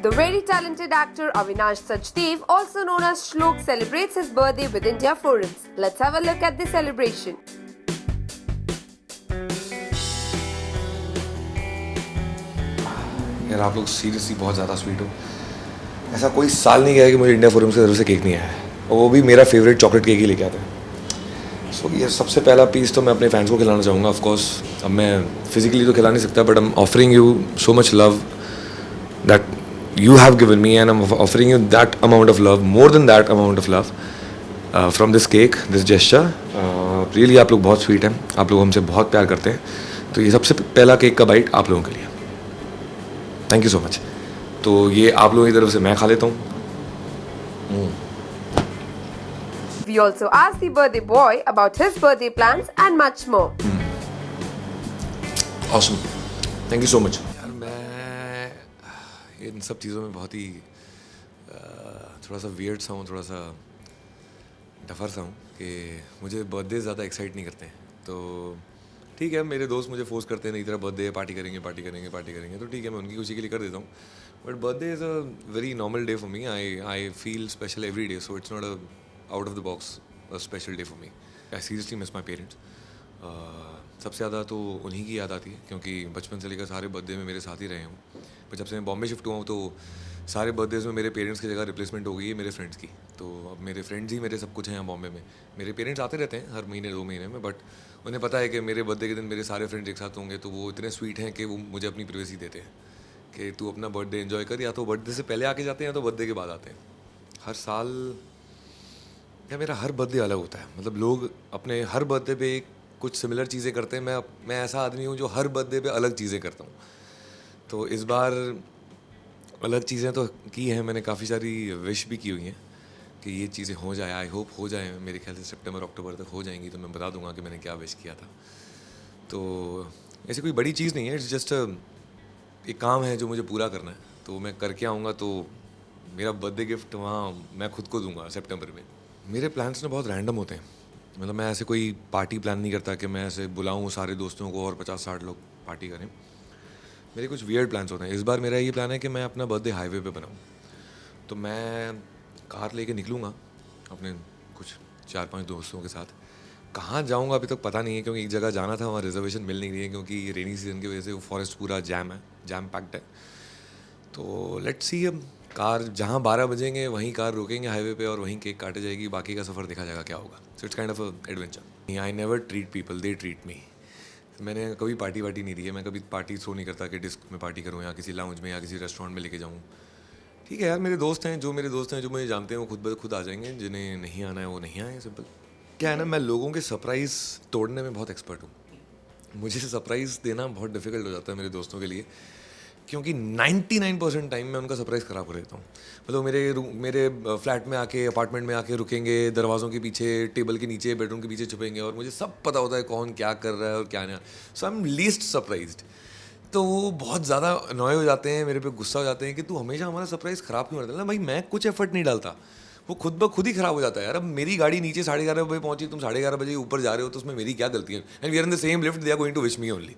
The very talented actor Avinash Sachdev, also known as Shlok, celebrates his birthday with India Forums. Let's have a look at the celebration. यार आप लोग seriously बहुत ज़्यादा sweet हो। ऐसा कोई साल नहीं गया है कि मुझे इंडिया फोरम से तरफ से केक नहीं आया है, और वो भी मेरा फेवरेट चॉकलेट केक ही लेके आते हैं। सो ये सबसे पहला पीस तो मैं अपने फैंस को खिलाना चाहूँगा। ऑफ कोर्स अब मैं फिजिकली तो खिला नहीं सकता, but I am offering you so much love that you have given me, and I'm offering you that amount of love, more than that amount of love from this cake, this gesture. Really आप लोग बहुत sweet हैं, आप लोग हमसे बहुत प्यार करते हैं, तो ये सबसे पहला केक का बाइट आप लोगों के लिए। Thank you so much. तो ये आप लोगों की तरफ से मैं खा लेता हूँ। We also asked the birthday boy about his birthday plans and much more. Awesome. Thank you so much. यार मैं इन सब चीज़ों में बहुत ही थोड़ा सा वियर्ड सा हूँ, थोड़ा सा डफर सा हूँ कि मुझे बर्थडे ज़्यादा एक्साइट नहीं करते हैं। तो ठीक है, मेरे दोस्त मुझे फोर्स करते हैं, नहीं तेरा बर्थडे पार्टी करेंगे पार्टी करेंगे पार्टी करेंगे, तो ठीक है मैं उनकी खुशी के लिए कर देता हूँ। But birthday is a very normal day for me. I feel special every day, so it's not a out of the box a special day for me. I seriously miss my parents. सबसे ज़्यादा तो उन्हीं की याद आती है, क्योंकि बचपन से लेकर सारे बर्थडे में मेरे साथ ही रहे हूँ। पर जब से मैं बॉम्बे शिफ्ट हुआ हूँ तो सारे बर्थडेज़ में मेरे पेरेंट्स की जगह रिप्लेसमेंट हो गई है मेरे फ्रेंड्स की। तो अब मेरे फ्रेंड्स ही मेरे सब कुछ हैं यहाँ बॉम्बे में। मेरे पेरेंट्स आते रहते हैं हर महीने 2 महीने में, बट उन्हें पता है कि मेरे बर्थडे के दिन मेरे सारे फ्रेंड्स एक साथ होंगे, तो वो इतने स्वीट हैं कि वो मुझे अपनी प्राइवेसी देते हैं कि तू अपना बर्थडे एंजॉय कर। या तो बर्थडे से पहले आके जाते हैं या तो बर्थडे के बाद आते हैं। हर साल या मेरा हर बर्थडे अलग होता है, मतलब लोग अपने हर बर्थडे पे कुछ सिमिलर चीज़ें करते हैं। मैं ऐसा आदमी हूँ जो हर बर्थडे पे अलग चीज़ें करता हूँ। तो इस बार अलग चीज़ें तो की हैं, मैंने काफ़ी सारी विश भी की हुई हैं कि ये चीज़ें हो जाए। आई होप हो जाए, मेरे ख्याल से सितंबर अक्टूबर तक हो जाएंगी, तो मैं बता दूंगा कि मैंने क्या विश किया था। तो ऐसी कोई बड़ी चीज़ नहीं है, इट्स जस्ट एक काम है जो मुझे पूरा करना है, तो मैं करके आऊँगा। तो मेरा बर्थडे गिफ्ट वहाँ मैं खुद को दूंगा सितंबर में। मेरे प्लान्स ना बहुत रैंडम होते हैं, मतलब मैं ऐसे कोई पार्टी प्लान नहीं करता कि मैं ऐसे बुलाऊँ सारे दोस्तों को और 50-60 लोग पार्टी करें। मेरे कुछ वियर्ड प्लान्स होते हैं। इस बार मेरा ये प्लान है कि मैं अपना बर्थडे हाईवे पे बनाऊँ। तो मैं कार लेके निकलूँगा अपने कुछ 4-5 दोस्तों के साथ। कहाँ जाऊँगा अभी तक पता नहीं है, क्योंकि एक जगह जाना था, वहाँ रिजर्वेशन मिल नहीं रही है, क्योंकि रेनी सीजन की वजह से वो फॉरेस्ट पूरा जैम पैक्ड है। तो लेट्स सी, अब कार जहाँ 12 बजेंगे वहीं कार रोकेंगे हाईवे पे और वहीं केक काटे जाएगी, बाकी का सफ़र देखा जाएगा क्या होगा। So it's kind of adventure. I never treat people, they treat me. मैंने कभी पार्टी वार्टी नहीं दी है, मैं कभी पार्टी थ्रो नहीं करता कि डिस्क में पार्टी करूँ या किसी लाउंज में या किसी रेस्टोरेंट में लेके जाऊँ। ठीक है यार, मेरे दोस्त हैं जो मुझे जानते हैं वो खुद ब खुद आ जाएंगे, जिन्हें नहीं आना है वो नहीं आए, सिंपल। क्या है ना, मैं लोगों के सरप्राइज़ तोड़ने में बहुत एक्सपर्ट हूँ। मुझे सरप्राइज़ देना बहुत डिफिकल्ट हो जाता है मेरे दोस्तों के लिए, क्योंकि 99% टाइम मैं उनका सरप्राइज़ ख़राब कर देता हूँ। मतलब मेरे फ्लैट में आके, अपार्टमेंट में आके रुकेंगे, दरवाज़ों के पीछे, टेबल के नीचे, बेडरूम के पीछे छुपेंगे, और मुझे सब पता होता है कौन क्या कर रहा है और क्या नहीं। सो आई एम लीस्ट सरप्राइज्ड। तो वो बहुत ज़्यादा अनॉय हो जाते हैं, मेरे पे गुस्सा हो जाते हैं कि तू हमेशा हमारा सरप्राइज़ ख़राब क्यों करता है। भाई मैं कुछ एफर्ट नहीं डालता, वो खुद ब खुद ही ख़राब हो जाता है यार। अब मेरी गाड़ी नीचे 11:30 बजे पहुंची, तुम 11:30 बजे ऊपर जा रहे हो, तो उसमें मेरी क्या गलती है? And we are in the same lift, they are going to wish me only.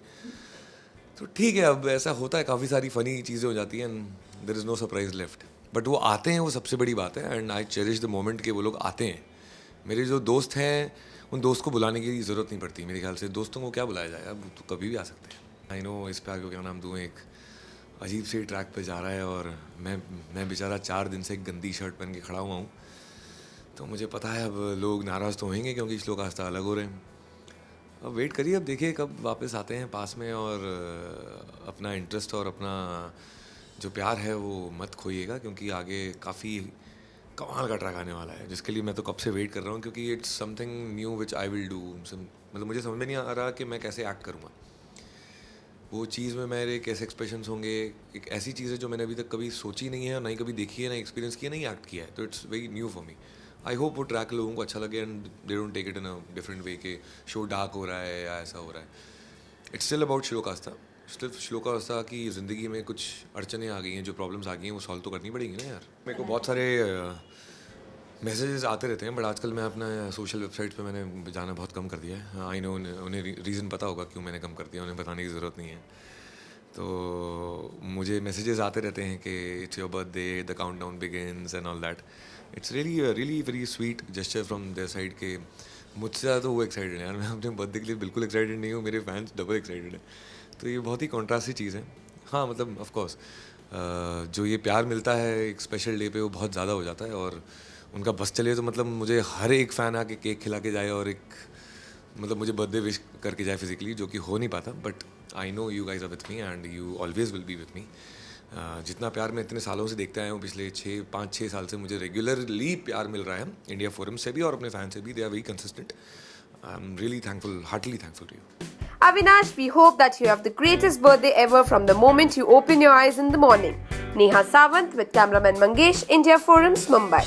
तो ठीक है, अब ऐसा होता है, काफ़ी सारी फ़नी चीज़ें हो जाती हैं, and there is no surprise left. But वो आते हैं, वो सबसे बड़ी बात है, and I cherish the moment कि वो लोग आते हैं। मेरे जो दोस्त हैं, उन दोस्त को बुलाने की ज़रूरत नहीं पड़ती मेरे ख्याल से। दोस्तों को क्या बुलाया जाए, अब तो कभी भी आ सकते हैं। आई नो इस पे आगे क्या नाम दूँ, एक अजीब सी ट्रैक पे जा रहा है और मैं बेचारा 4 दिन से एक गंदी शर्ट पहन के खड़ा हुआ हूँ। तो मुझे पता है अब लोग नाराज़ तो होंगे, क्योंकि श्लोक आस्था अलग हो रहे हैं। अब वेट करिए, अब देखिए कब वापस आते हैं पास में, और अपना इंटरेस्ट और अपना जो प्यार है वो मत खोइएगा, क्योंकि आगे काफ़ी कमाल का ट्रैक आने वाला है, जिसके लिए मैं तो कब से वेट कर रहा हूँ, क्योंकि it's something new which I will do. मतलब मुझे समझ में नहीं आ रहा कि मैं कैसे एक्ट करूँगा। वो चीज़ में मेरे कैसे एक्सप्रेशंस होंगे, एक ऐसी चीज़ है जो मैंने अभी तक कभी सोची नहीं है, ना ही कभी देखी है, ना एक्सपीरियंस किया, नहीं एक्ट किया है। तो it's very new for me. I hope वो ट्रैक लोगों को अच्छा लगे and they don't take it in a different way कि शो डार्क हो रहा है या ऐसा हो रहा है। इट्स स्टिल अबाउट श्लोक आस्था। सिर्फ श्लोक आस्था की ज़िंदगी में कुछ अड़चने आ गई हैं, जो प्रॉब्लम्स आ गई हैं, वो सॉल्व तो करनी पड़ेंगी ना यार। मेरे को बहुत सारे मैसेजेस आते रहते हैं, बट आजकल मैं अपना सोशल वेबसाइट पे मैंने जाना बहुत कम कर दिया है। आई नो उन्हें रीज़न पता होगा क्यों मैंने कम कर दिया, उन्हें बताने की ज़रूरत नहीं है। तो मुझे मैसेजेस आते रहते हैं कि it's your birthday, the countdown begins and all that. It's really very sweet gesture from their side के मुझसे ज़्यादा तो वो एक्साइटेड है यार. मैं अपने बर्थडे के लिए बिल्कुल एक्साइटेड नहीं हूँ, मेरे फैंस डबल एक्साइटेड हैं. तो ये बहुत ही कॉन्ट्रास्ट सी चीज़ है. हाँ मतलब ऑफ कोर्स जो ये प्यार मिलता है एक स्पेशल डे पे वो बहुत ज़्यादा हो जाता है. और उनका बस चले तो मतलब मुझे हर एक फ़ैन आके केक खिला के जाए और एक मतलब मुझे बर्थडे विश करके जाए फिजिकली, जो कि हो नहीं पाता. But I know you guys are with me and you always will be with me. जितना प्यार मैं इतने सालों से देखते आया हूँ, पिछले 5-6 साल से मुझे रेगुलरली प्यार मिल रहा है इंडिया फोरम से भी और अपने फैन से भी. They are very consistent. I am really thankful, heartly thankful to you. Avinash, we hope that you have the greatest birthday ever from the moment you open your eyes in the morning. Neha Sawant with cameraman Mangesh, India Forums, Mumbai.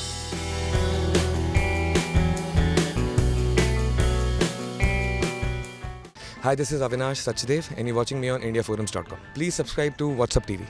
Hi, this is Avinash Sachdev and you're watching me on IndiaForums.com. Please subscribe to WhatsApp TV.